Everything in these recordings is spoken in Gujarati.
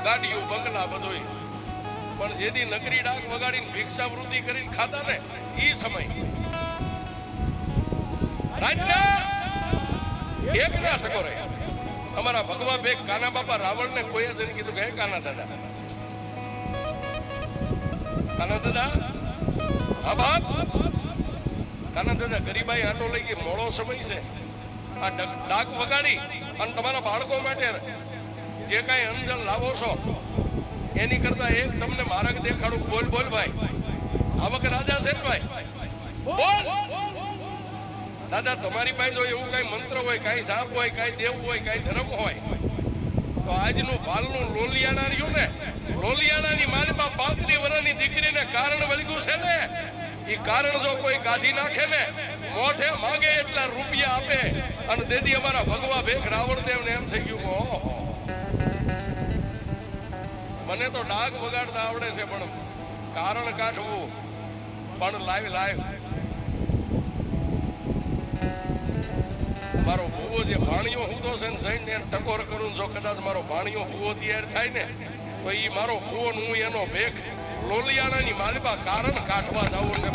ગાડીઓ બંગલા બધું, પણ જેથી નકરી ડાક વગાડીને ભિક્ષાવૃત્તિ કરીને ખાતા ને એ સમય રાજના એક ના ટકોરે અમારા ભગવા બેગ કાના બાપા રાવણ ને કોઈ જ કીધું કે કાના દાદા, કાના દાદા, હા બાપ, કાના દાદા ગરીબાઈ આટો લઈ ગઈ, મોડો સમય છે, આ ડાક વગાડી અને તમારા બાળકો માટે જે કઈ અંજલ લાવો છો એની કરતા એક તમને માર્ગ દેખાડું. બોલ બોલ ભાઈ, આવક રાજા છે ભાઈ, બોલ દાદા. તમારી પાસે જો એવું કઈ મંત્ર હોય, કઈ સાપ હોય, કઈ દેવ હોય, કઈ ધર્મ હોય તો આજનું ભાલનું લોલિયાણા રહ્યું ને, લોલિયાણાની માલમાં 35 વર્ષની દીકરીને કારણ વળગ્યું છે ને, એ કારણ જો કોઈ કાઢી નાખે ને મોઢે માંગે એટલા રૂપિયા આપે. અને તેથી અમારા ભગવા ભેખ રાવણદેવ ને એમ થઈ ગયું ઓહો, મને તો ડાક વગાડતા આવડે છે પણ કારણ કાઢવું પણ લાઈવ મારો ભૂવો જે ભાણિયો હું તો છે ને જઈને ટકોર કરું, જો કદાચ મારો ભાણિયો ભૂવો તૈયાર થાય ને તો એ મારો ભૂવો હું એનો ભેખ લોલિયાણાની માલમાં કારણ કાઢવા જવું છે.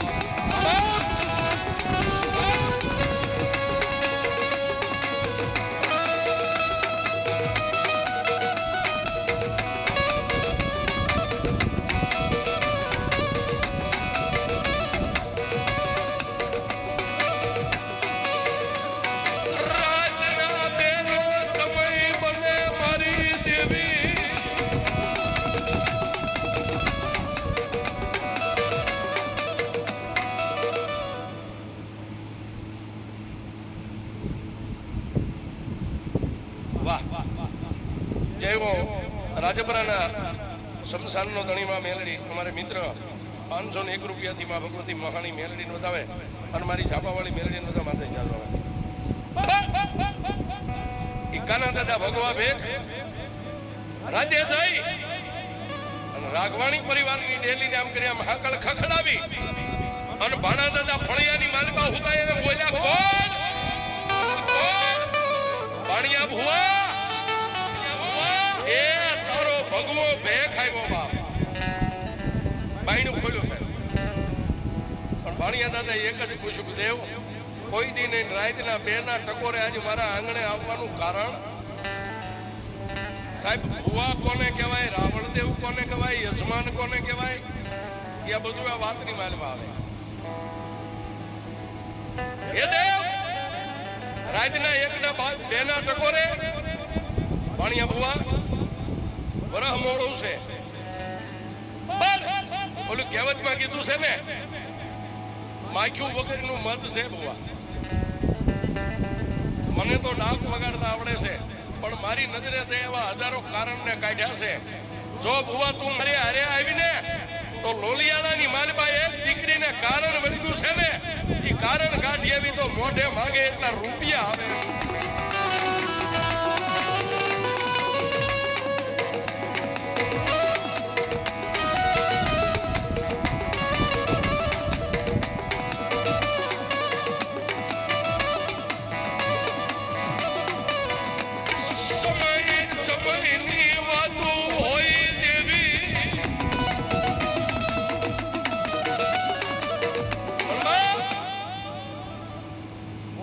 રાજપરાના શમશાનનો ધણીમાં મેલડી અમારે મિત્ર 501 રૂપિયાથી માં ભગવતી મહાણી મેલડી વધાવે અને મારી છાપાવાળી મેલડી બધા માથે ચાલવા કાના દાદા ભગવા ભેખ રાજ્ય થઈ અને રાઘવાણી પરિવારની ડેલીને આમ કર્યા મહાકળ ખખડાવી અને ભાણા દાદા ફળિયાની માલમાં હુતા એને બોલ્યા કોણ ભાણિયા ભુવા એ તારો ભગવો ભેખ આવ્યો બાપ. બાઈનું ખોલ્યું છે પણ ભાણિયા દાદા એક જ પૂછ્યું કે દેવ કોઈ દી નહીં રાતના 2 ના ટકોરે આજે મારા આંગણે આવવાનું કારણ? સાહેબ ભુવા કોને કહેવાય, રાવણદેવ કોને કહેવાય, યજમાન કોને કહેવાય, એ બધું આ વાતની માલમાં આવે. એ દેવ રાતના 1 ના 2 ના ટકોરે ભાણિયા ભુવા વરહ મોડું છે, ઓલું કહેવતમાં કીધું છે ને માખ્યું વગરનું મત છે ભુવા. મને તો ડાક વગાડતા આવડે છે પણ મારી નજરે તે એવા હજારો કારણને કાઢ્યા છે. જો ભુવા તું મારી હારે આવીને તો લોલિયાણાની માલમાં એક દીકરીને કારણ વળગ્યું છે ને એ કારણ કાઢી આવી તો મોઢે માંગે એટલા રૂપિયા આવે.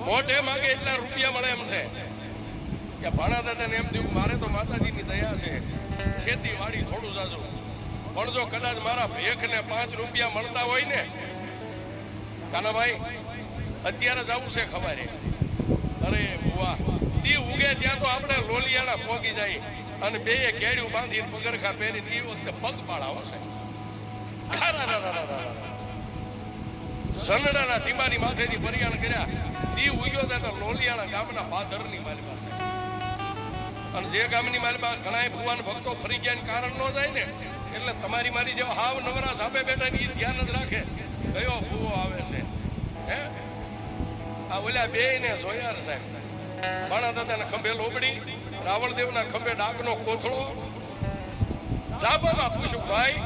મોઢે માંગે એટલા રૂપિયા મળે એમ છે કે ભાણા દાદાને એમ થયું મારે તો માતાજીની દયા છે, ખેતીવાડી થોડું જાજુ, પણ જો કદાચ મારા ભેખને 5 રૂપિયા મળતા હોય ને કાનાભાઈ અત્યારે જ આવું છે ખબર. અરે ભુવા તી ઉગે ત્યાં તો આપણે લોલિયાણા પોગી જાય અને 2 કેડ્યું બાંધીને પગરખા પહેરીને એ વખતે પગ પાડાવો છે. સનડાના ટીમાની માથેથી પરિયાણ કર્યા ઈ ઉગ્યો તો લોલિયાણા ગામના પાદરની માલમાં છે. અને જે ગામની માલમાં ઘણા ભગવાન ભક્તો ફરી ગયા કારણ ન જાય ને એટલે તમારી મારી જેવા હાવ નવરા ધાબે બેઠા ને ધ્યાન જ રાખે કયો ભૂવો આવે છે. હે આ ઓલા 2 ને જોયા સાહેબ, ભાણા દાદાના ખંભે લોબડી, રાવણદેવના ખંભે ડાકનો કોથળો. સાબામાં પૂછ્યું ભાઈ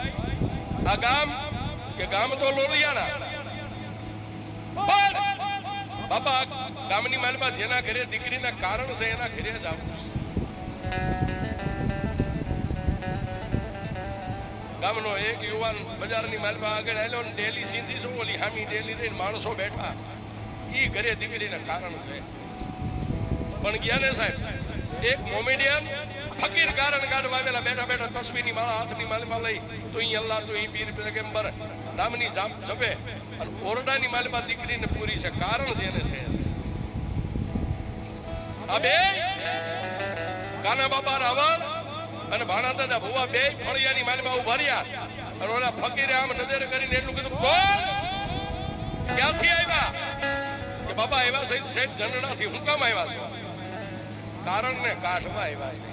આ ગામ કે ગામ તો લોલિયાણા? બાપા ગામની માલમાં જેના ઘરે દીકરીના કારણ છે એના ઘરે જ આવું છે. ગામનો એક યુવાન બજારની માલમાં આગળ આવ્યો ને ડેલી સીધી શું ઓલી હામી ડેલી રહીને માણસો બેઠા એ ઘરે દીકરીને કારણ છે પણ ગયા ને સાહેબ એક કોમેડિયન ફકીર કારણ કાઢવા આવેલા બેઠા બેઠા તસવીરની માળા હાથની માલમાં લઈ તો અહીં અલ્લાહ તો અહીં પીર પેગમ્બર નામની જાપ જપે અને ઓરડાની માલમાં દીકરીને પૂરી છે કારણ જેને છે આ બે કાના બાપા રાવણ અને ભાણા દાદા ભુવા બે ફળિયાની માલમાં ઉભા રહ્યા અને ઓલા ફકીરે આમ નજર કરીને એટલું કીધું કોણ ક્યાંથી આવ્યા કે બાબા આવ્યા છે શેઠ જનડાથી હું કામ આવ્યા છો કારણ ને કાઢવા આવ્યા છે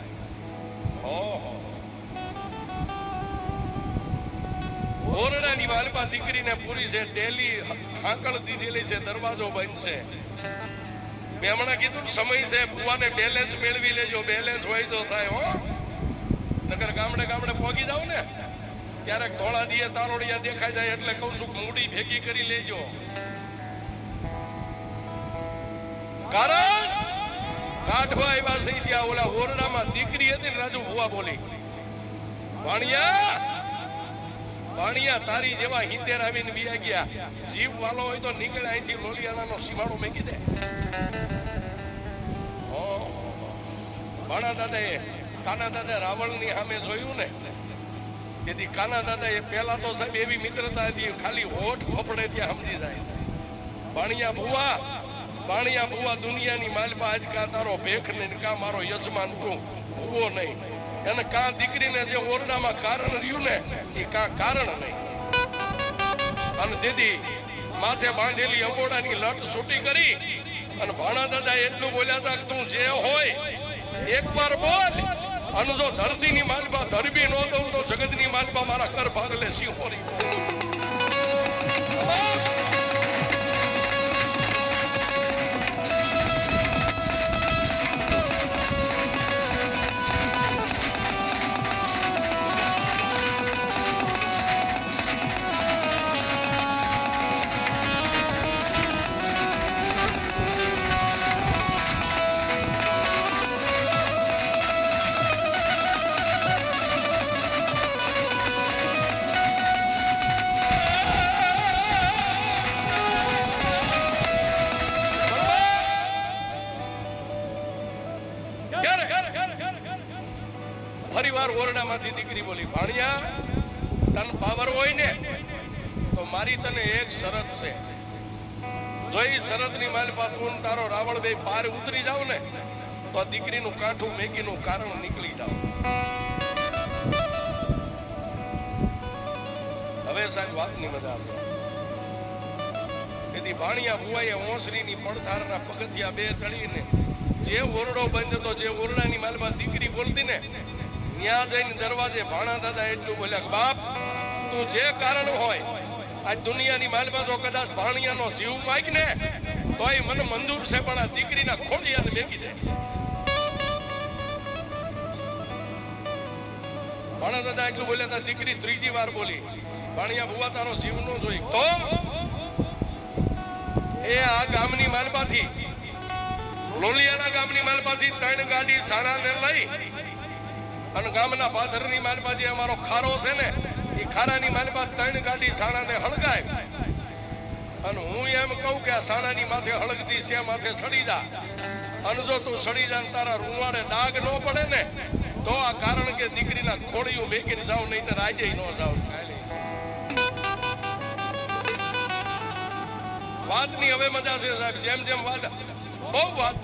ઓહો ઓરડાની માલમાં દીકરીને પૂરી છે ડેલી આંકળ દીધેલી છે દરવાજો બંધ છે મેં હમણાં કીધું સમય છે ભુવાને બેલેન્સ મેળવી લેજો બેલેન્સ હોય તો થાય હો નગર ગામડે ગામડે પહોંચી જાવ ને ક્યારેક ધોળા દીએ તારોડિયા દેખાઈ જાય એટલે કહું છું મૂડી ભેગી કરી લેજો કારણ કાઢવા આવ્યા છે ત્યાં ઓલા ઓરડામાં દીકરી હતી ને રાજુ ભુવા બોલી વાણિયા તારી જેવા હિતેર આવીને વિયા ગયા જીવ વાલો હોય તો નીકળે અહીંથી લોલિયાણાનો સીમાડો મેકી દે ભાણા દાદાએ કાના દાદા રાવણની સામે જોયું ને તેથી કાના દાદા એ પહેલા તો સાહેબ એવી મિત્રતા હતી ખાલી હોઠ ફફડે ત્યાં સમજી જાય વાણિયા ભુવા દુનિયાની માલપા આજકા તારો ભેખ ને કા મારો યજમાન તું ભૂવો નહીં એને કા દીકરીને જે ઓરડામાં કારણ રહ્યું ને એ કા કારણ નહીં અને દીદી માથે બાંધેલી અંગોડાની લટ છૂટી કરી અને ભાણા દાદા એટલું બોલ્યા હતા કે તું જે હોય એક વાર બોલ અને જો ધરતીની માલપા ધરબી ન દઉં તો જગતની માલપા મારા કર ભાગલે સિંહોરી ફરીવાર ઓરડામાંથી દીકરી બોલી ભાણિયા તન પાવર હોય ને તો મારી તને એક શરત છે જો એ શરતની માલપા તું તારો રાવણ બે પાર ઉતરી જાવ ને તો દીકરીનું કાઠું મેગીનું કારણ નીકળી જાવ હવે સાહેબ વાતની મજા આવે તેથી ભાણિયા ભુવાએ ઓસરીની પડથારના પગથિયા બે ચડીને જે ઓરડો બંધ હતો જે ઓરડાની માલમાં દીકરી બોલતી ને ત્યાં જઈને દરવાજે ભાણા દાદા એટલું બોલ્યા બાપ તું જે કારણ હોય આ દુનિયાની માલમાં જો કદાચ ભાણિયાનો જીવ માગ ને તોય મને મંજૂર છે પણ આ દીકરીના ખોડિયાને મેકી દે ભાણા દાદા એટલું બોલ્યા હતા દીકરી ત્રીજી વાર બોલી ભાણિયા ભુવા તારો જીવ નો જોઈ તો એ આ ગામની માલમાંથી લોલિયાના ગામની માલમાંથી 3 ગાડી સાણાને લઈ અને ગામના પાથરની માલમાં જે અમારો ખારો છે ને એ ખારાની માલમાં 3 ગાડી સાણાને હળગાય અને હું એમ કહું કે આ સાણાની માથે હળગતી છે માથે સડી જા અને જો તું સડી જા તારા રૂવાડે દાગ ન પડે ને તો આ કારણ કે દીકરીના ખોડિયું મેકીને જાવ નહીં તો રાજે ન જાવ વાતની હવે મજા છે સાહેબ જેમ જેમ વાત બહુ વાત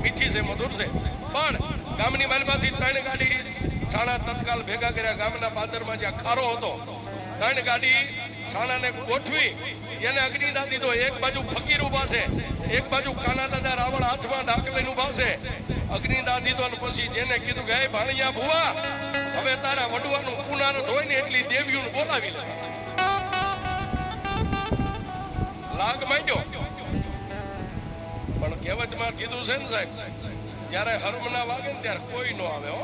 મીઠી છે મધુર છે પણ ગામની માલમાંથી 3 ગાડી સાણા તત્કાલ ભેગા કર્યા ગામના પાદરમાં જ્યાં ખારો હતો 3 ગાડી સાણાને ગોઠવી એને અગ્નિદાન દીધો એક બાજુ ફકીર ઉભા છે એક બાજુ કાના દાદા રાવણ હાથમાં ડાક લઈને ઉભા છે અગ્નિદાન દીધો અને પછી જેને કીધું કે હે ભાણિયા ભુવા હવે તારા વડવાનું પુનારથ હોય ને એટલી દેવીઓને બોલાવી લે લાગ માંડ્યો પણ કહેવતમાં કીધું છે ને સાહેબ જ્યારે હરમના વાગે ને ત્યારે કોઈ નો આવે હો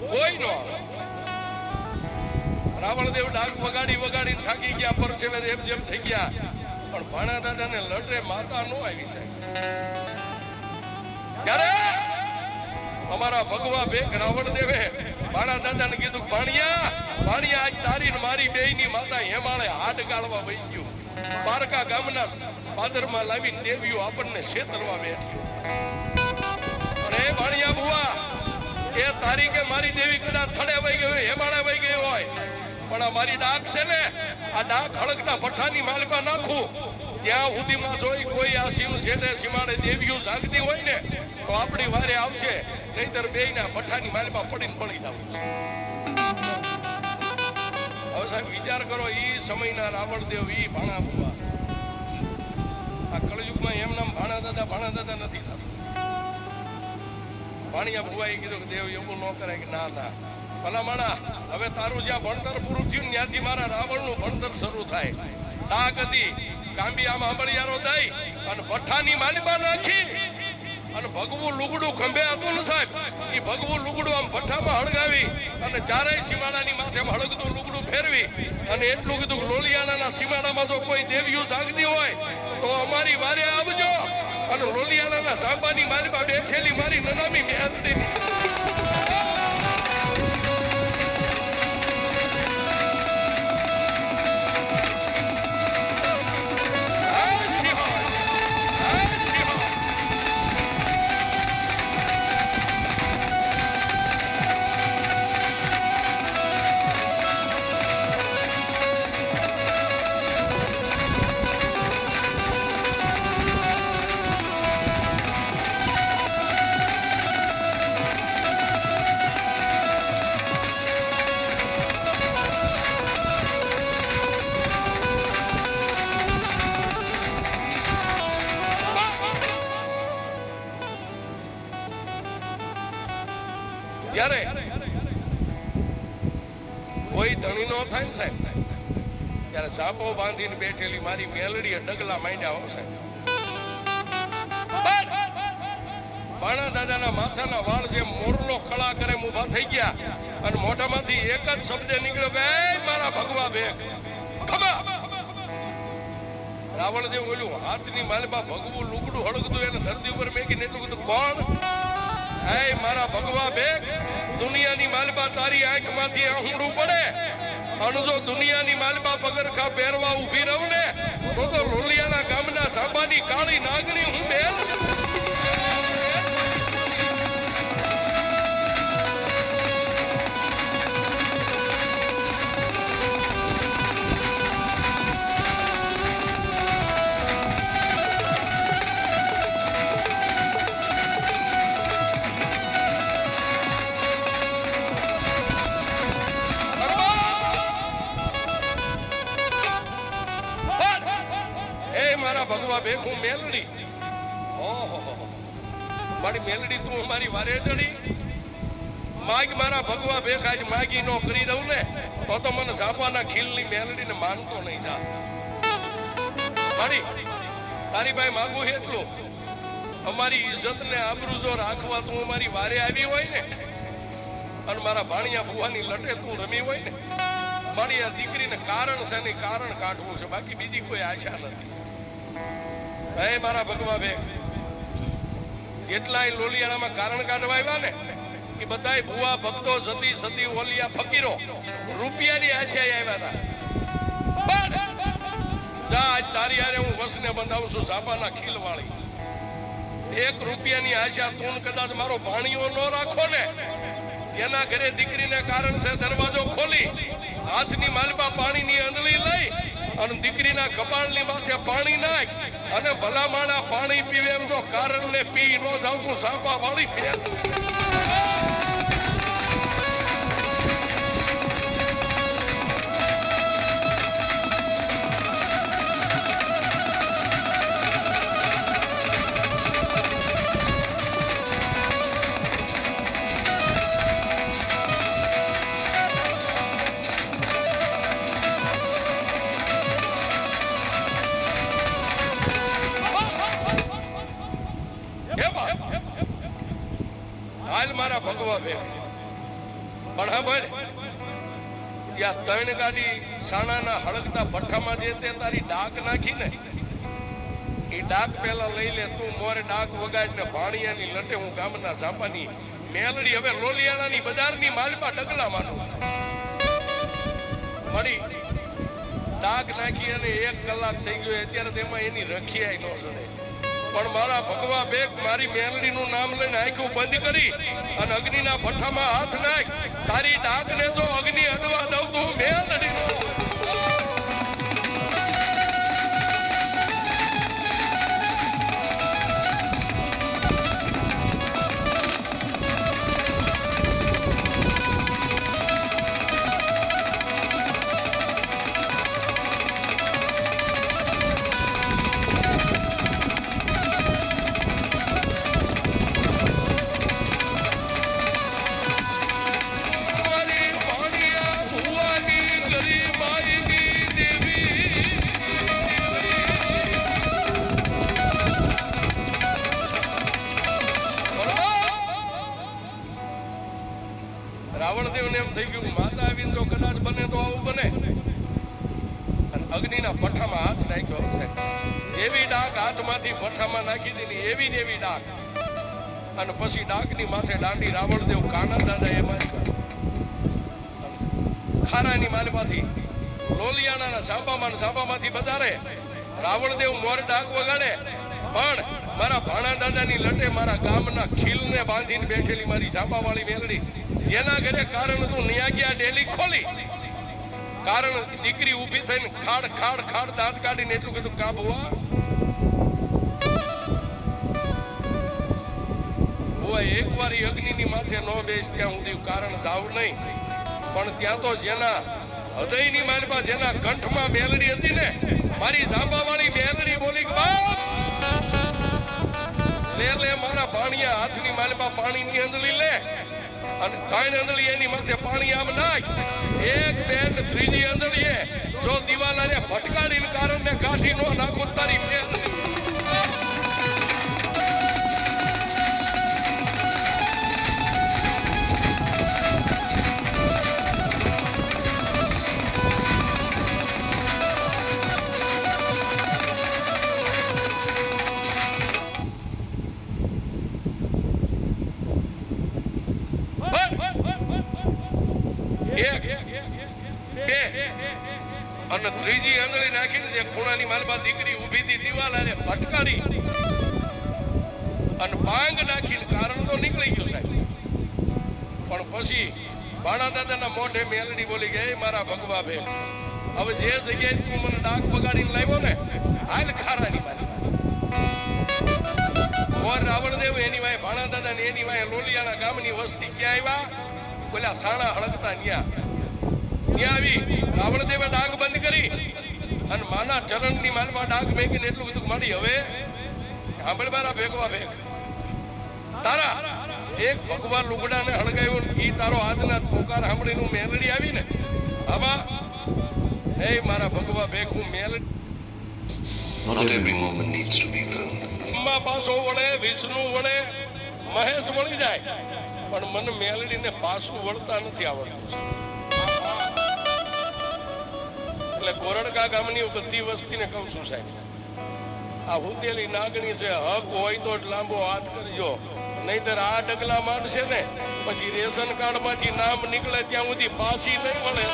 કોઈ નો આવે રાવણદેવ ડાક વગાડી થાકી ગયા પરસેવે જેમ થઈ ગયા પણ ભાણા દાદાને લડરે માતા નો આવી છે ત્યારે અમારા ભગવા બેગ રાવણદેવે ભાણા દાદાને કીધું ભાણિયા ભાણિયા આજ તારી ને મારી બેયની માતા હેમાળે હાડ ગાળવા વહી ગયું. પારકા ગામના પાદરમાં લાવીને દેવીઓ આપણને છેતરવા બેઠી. અરે ભાણિયા બુઆ એ તારીખે મારી દેવી કદાચ થડે વહી ગઈ હોય હેમાળે વહી ગઈ હોય પણ આ મારી ડાક છે ને આ ડાક હળકતા ભઠ્ઠાની માલમાં નાખું ત્યાં સુધીમાં જોઈ કોઈ આ શિવ છેડે સીમાડે દેવીઓ જાગતી હોય ને તો આપણી વારે આવશે નહીતર બેયના ભઠ્ઠાની માલમાં પડીને પડી જાવ. હવે સાહેબ વિચાર કરો ઈ સમયના રાવણદેવ ઈ ભાણા બુઆ આ કળયુગમાં એમ નામ ભાણા દાદા નથી થતું. ભાણિયા બુઆએ કીધું કે દેવ એવું ન કરે કે ના ના ભલા માણા હવે તારું જ્યાં ભણતર પૂરું થયું ને ત્યાંથી મારા રાવણનું ભણતર શરૂ થાય. ડાક હતી કાંબી આમ આંબળિયારો દઈ અને ભઠ્ઠાની માલિમાં નાખી અને ભગવું લુગડું ખંભે હતું ને સાહેબ એ ભગવું લુગડું આમ ભઠ્ઠામાં હળગાવી અને ચારેય સીમાડાની માથે હળગતું લુગડું ફેરવી અને એટલું કીધું લોલિયાણાના સીમાડામાં જો કોઈ દેવીઓ જાગતી હોય તો અમારી વારે આવજો. અને લોલિયાણાના સાંબાની માલિમાં બેઠેલી મારી નનામી મહેનતી જ્યારે કોઈ ધણી નો થાય ને સાહેબ ત્યારે સાપો બાંધીને બેઠેલી મારી મેલડીએ ડગલા માંડ્યા હોય. ભાણા દાદાના માથાના વાળ જે મોરલો કળા કરે ઊભા થઈ ગયા અને મોઢામાંથી એક જ શબ્દ નીકળ્યો કે મારા ભગવા ભેગ ખબા. રાવણદેવ બોલ્યું હાથની માલમાં ભગવું લુગડું હળગતું એને ધરતી ઉપર મેકીને એટલું બધું કોણ હે મારા ભગવા બેગ દુનિયાની માલબા તારી આંખમાંથી આહુડું પડે અને જો દુનિયાની માલબા પગરખા પહેરવા ઊભી રહું ને તો લોલિયાના ગામના સાંબાની કાળી નાગણી હું બેન. ભગવા ભેગ હું મેલડી ઓહો મારી મેલડી તું અમારી વારે ચડી માગ મારા ભગવા ભેગ આજ માગી નો કરી દઉં ને તો મને ઝાપાના ખીલની મેલડીને માનતો નહીં. જા મારી તારી ભાઈ માગું એટલું અમારી ઇજ્જત ને આબરૂ જો રાખવા તું અમારી વારે આવી હોય ને અને મારા ભાણિયા ભુવાની લટે તું રમી હોય ને મારી આ દીકરીને કારણ છે ને કારણ કાઢવું છે બાકી બીજી કોઈ આશા નથી. હે મારા ભગવા ભેગ જેટલાય લોલિયાણામાં કારણ કાઢવા આવ્યા ને એ બધાય ભુવા ભક્તો જતી સતી ઓલિયા ફકીરો રૂપિયાની આશા આવ્યા હતા. આજ તારી હારે હું વસને બંધાવું છું ઝાપાના ખીલ વાળી. 1 રૂપિયાની આશા તું કદાચ મારો ભાણિયો ન રાખો ને એના ઘરે દીકરીને કારણ છે દરવાજો ખોલી હાથની માલમાં પાણીની અંદલી લઈ અને દીકરીના કપાળની માથે પાણી નાખ અને ભલા માણા પાણી પીવે એમ તો કારણ ને પી નો જાવ તું સાપા વાળી ફેર. મારા ભગવા ભેગ પણ હા ભાઈ ત્યાં 3 ગાડી સાણાના હળગતા ભઠ્ઠામાં જે તે તારી ડાક નાખી ને એ ડાક પેલા લઈ લે તું મોરે ડાક વગાડ ને ભાણિયાની લટે હું ગામના ઝાપાની મેલડી હવે લોલિયાણાની બજારની માલમાં ડગલા માનો મળી ડાક નાખી અને 1 કલાક થઈ ગયો અત્યારે તેમાં એની રખિયાઈ ન સડે પણ મારા ભગવા બેગ મારી મેલડીનું નામ લઈને આંખું બંધ કરી અને અગ્નિના ભઠ્ઠામાં હાથ નાખ તારી ડાકને જો અગ્નિ અડવા દઉં તો મેલડી નો રાવણદેવને એમ થઈ ગયું માતા આવીને જો કદાચ બને તો આવું બને અને અગ્નિના ભઠ્ઠામાં હાથ નાખ્યો છે એવી ડાક હાથમાંથી ભઠ્ઠામાં નાખી દીધી એવી ને એવી ડાક અને પછી ડાકની માથે દાંડી રાવણદેવ કાના દાદા એમાં ખારાની માલમાંથી લોલિયાણાના સાંબામાંથી બજારે રાવણદેવ મોર ડાક વગાડે પણ મારા ભાણા દાદાની લટે મારા ગામના ખીલને બાંધીને બેઠેલી મારી સાંબાવાળી મેલડી જેના ઘરે કારણ તું નિયાગ્યા ડેલી ખોલી કારણ દીકરી ઊભી થઈને ખાડ ખાડ ખાડ દાંત કાઢીને એટલું કીધું કા બુઆ એકવાર અગ્નિની માથે નો બેસ ત્યાં સુધી કારણ જાવ નહીં પણ ત્યાં તો જેના હૃદયની માલમાં જેના કંઠમાં મેલડી હતી ને મારી સાંબાવાળી મેલડી બોલી લે મારા પાણીયા હાથની માલમાં પાણીની અંદલી લે અને 3 અંદલી એની માથે પાણી આમ નાખ 1 2 ને ત્રીજી અંદલી જો દિવાલાને ભટકાડીને કારણને કાઢી નો નાખો તારી મેલડી અને ત્રીજી આંગળી નાખીને જે ખૂણાની માલમાં દીકરી ઊભી હતી દિવાલાને ભટકાડી અને ભાંગ નાખીને કારણ તો નીકળી ગયો સાહેબ પણ પછી ભાણા દાદાના મોઢે મેલડી બોલી ગઈ મારા ભગવા બે હવે જે જગ્યાએ તું મને ડાક બગાડીને લાવ્યો ને હાલ ખારાની મારી ઓર રાવણદેવ એની વાય ભાણા દાદા ને એની વાય લોલિયાના ગામની વસ્તી ક્યાં આવ્યા બોલ્યા સાણા હળગતા ન્યા આવી રાવણદેવે ડાક બંધ કરી અને માના ચરણની માલમાં ડાક મેકીને એટલું બધું મળી હવે સાંભળ મારા ભેગવા ભેગ તારા એક ભગવાન લુગડાને હળગાવ્યો ઈ તારો આજના પોકાર સાંભળીને મેલડી આવી ને આબા હે મારા ભગવા ભેગ હું Meldi Not every moment needs to be filmed. અમ્મા પાસો વળે વિષ્ણુ વળે મહેશ વળી જાય પણ મને મેલડીને પાછું વળતા નથી આવડતું એટલે કોરડકા ગામની બધી વસ્તીને કહું છું સાહેબ આ હુતેલી નાગણી છે હક હોય તો જ લાંબો હાથ કરજો નહીતર આ ડગલા માંડશે ને પછી રેશન કાર્ડ માંથી નામ નીકળે ત્યાં સુધી પાછી નહીં મળે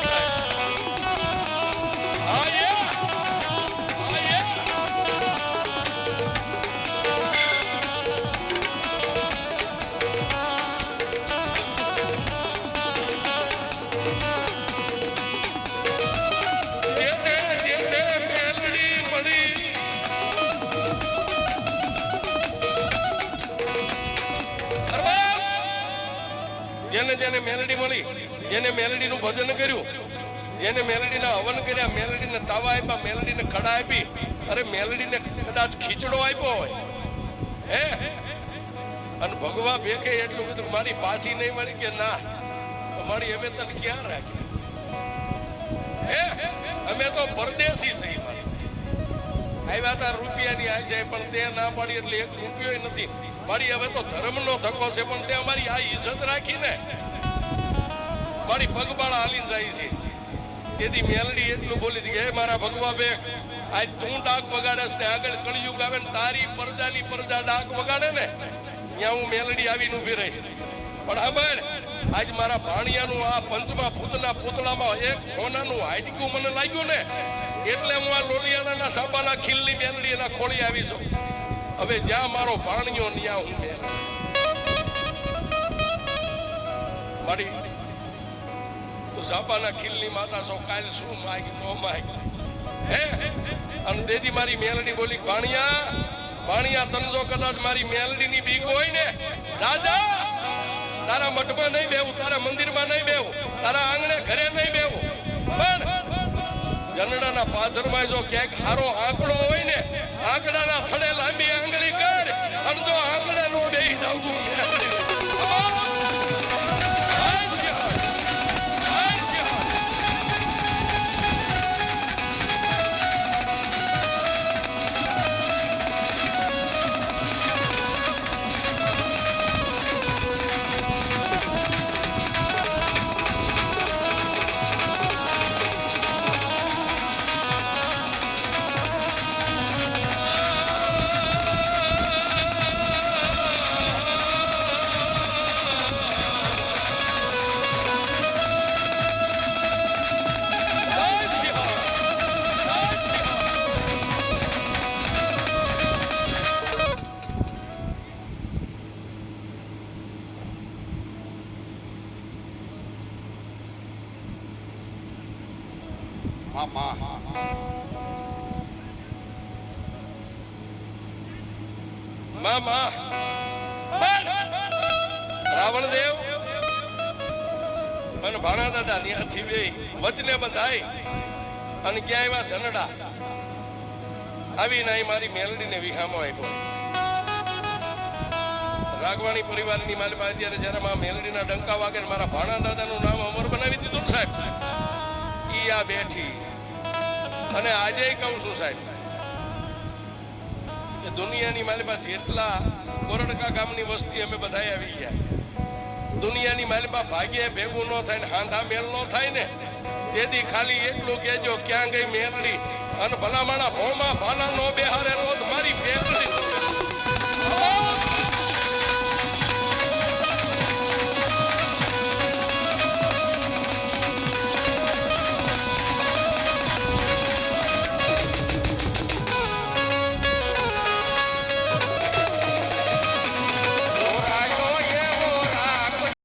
જેને મેલડી મળી જેને મેલડીનું ભજન કર્યું જેને મેલડીના હવન કર્યા મેલડીને તાવા આપ્યા મેલડીને ખડા આપી અરે મેલડીને કદાચ ખીચડો આપ્યો હોય હે અને ભગવા ભેખે એટલું બધું મારી પાસી નહીં મળી કે ના મારી અમે તને ક્યાં રાખી હે અમે તો પરદેશી થઈ આવ્યા હતા રૂપિયાની આ છે પણ તે ના પાડી એટલે 1 રૂપિયો નથી મારી હવે તો ધર્મનો ધક્કો છે પણ તે અમારી આ ઇજ્જત રાખીને મારી પગબાળા હાલીને જાય છે તેથી મેલડી એટલું બોલી હતી કે હે મારા ભગવા બે આજ તું ડાક વગાડેસ ને આગળ કળિયુગ આવે ને તારી પરજાની પરજા ડાક વગાડે ને ત્યાં હું મેલડી આવીને ઊભી રહીશ પણ સાંભળ, આજ મારા ભાણિયાનું આ પંચમા ભૂતના પૂતળામાં એક સોનાનું હાડકું મને લાગ્યું ને, એટલે હું આ લોલિયાના સાબાના ખીલની મેલડી એના ખોળી આવી છું. હવે જ્યાં મારો ભાણિયો ન્યા હું મેં મારી તું સાબાના ખીલની માતા છો, કાલ શું માગ નો માગ હે? અને દેદી મારી મેલડી બોલી, ભાણિયા તને જો કદાચ મારી મેલડીની બીક હોય ને, રાજા તારા મઠમાં નહીં બેવું, તારા મંદિરમાં નહીં બેવું, તારા આંગણે ઘરે નહીં બેવું, પણ જનડાના પાદરમાં જો ક્યાંક હારો આંકડો હોય ને, આંકડાના થડે લાંબી આંગળી કર, અને જો આંગણે નો બેહી જાવ તું મામા રાવણ દેવ અને ભાણા દાદા ત્યાંથી બે વચને બંધાઈ અને ક્યાં આવ્યા જનડા આવીને મારી મેલડીને વિહામો આપ્યો. રાગવાણી પરિવારની મારી પાસે જ્યારે જયારે મારા મેલડીના ડંકા વાગે મારા ભાણા દાદાનું નામ અમર બનાવી દીધું ને સાહેબ, ઈ આ બેઠી. અને આજે કહું છું સાહેબ, દુનિયાની મારી પાસે જેટલા કોરડકા ગામની વસ્તી અમે બધા આવી ગયા, દુનિયાની મારી પાસે ભાગ્યે ભેગું ન થાય ને હાંધા મેલ ન થાય ને, તેથી ખાલી એટલું કહેજો ક્યાં ગઈ મેલડી, અને ભલામણા ભોમાં ભાલા નો બેહારે